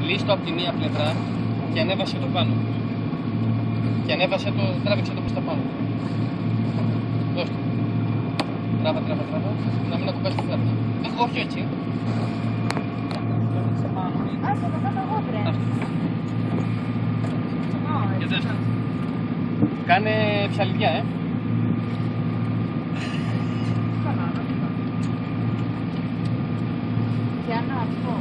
Λύστο από τη μία πλευρά και ανέβασε το πάνω. Και ανέβασε το, τράβηξε το προς τα πάνω. Δώστε. Τράβα. Να μην ακουμπάς τη φέρνα. Όχι έτσι. Άσε το κάτω εγώ βρε. Και δέστε. Κάνε ψαλιδιά, Για να αυτό.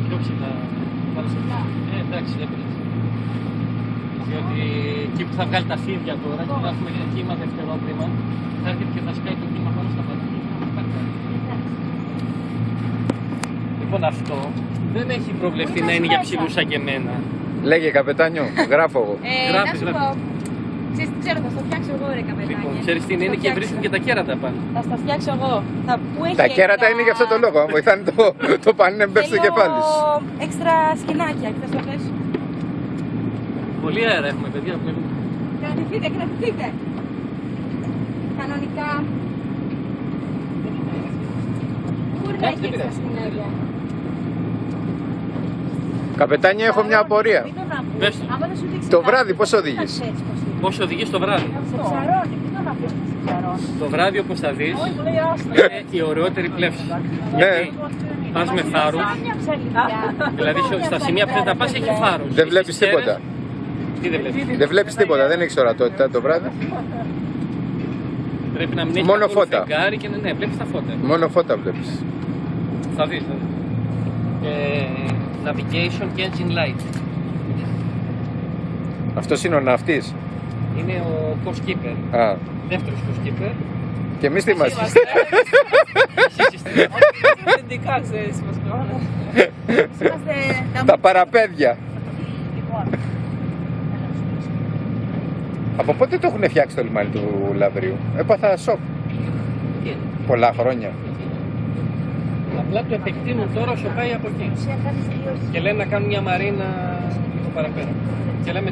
Διώξε τα παραστατικά. Εντάξει, δεν πειράζει. Διότι εκεί που θα βγάλει τα φίδια τώρα και θα έχουμε κύμα δευτερότριμα, θα έρχεται και θα σκάει το κύμα πάνω στα πατρίδια. Λοιπόν, αυτό δεν έχει προβλεφθεί να είναι για ψηλούς σαν και εμένα. Λέγε καπετάνιο, γράφω εγώ. Να σου πω. Ξέρεις τι ξέρω, θα στο φτιάξω εγώ ρε καπετάνια. Λοιπόν, ξέρεις τι είναι και βρίσκουν και τα κέρατα πάνω. Θα στα φτιάξω εγώ. Πού έχει Τα κέρατα είναι για αυτό το λόγο. Αν βοηθάνε το πανέμπερ στο κεφάλι σου. Έξτρα σκηνάκια, θες να πες. Πολύ αέρα έχουμε, παιδιά. Κρατηθείτε. Κανονικά. Μπορεί να έχει έξτρα σκηνάκια. Καπετάνιο, έχω μια απορία. Πες το. Το βράδυ πώς οδηγείς? Πώς οδηγείς το βράδυ. Σε ψαρώνει, μην τον αφήσεις να σε ψαρώνει. Το βράδυ όπως θα δεις είναι η ωραιότερη πλεύση. Ναι, Πας με φάρους, δηλαδή στα σημεία που δεν τα πας έχει φάρους. δεν βλέπεις τίποτα. Τι δεν βλέπεις. Δεν βλέπεις τίποτα, δεν έχεις ορατότητα το βράδυ. Πρέπει να μην έχει Μόνο καθόλου φώτα. φεγγάρι και ναι, βλέπεις τα φώτα. Μόνο φώτα βλέπεις. Θα δεις. Navigation και engine light. Αυτός είναι ο ναυτής. Είναι ο coast keeper. Α, Δεύτερος coast keeper. και εμείς τι είμαστε? Εσύ είστε Αυθεντικά ξέρεις μας Είμαστε Τα παραπέδια. Από πότε το έχουν φτιάξει το λιμάνι του Λαβρίου? Έπαθα σοκ. Πολλά χρόνια. Απλά το επεκτείνουν τώρα όσο πάει από εκεί. Και λένε να κάνουν μια μαρίνα λίγο παραπέρα. Και λέμε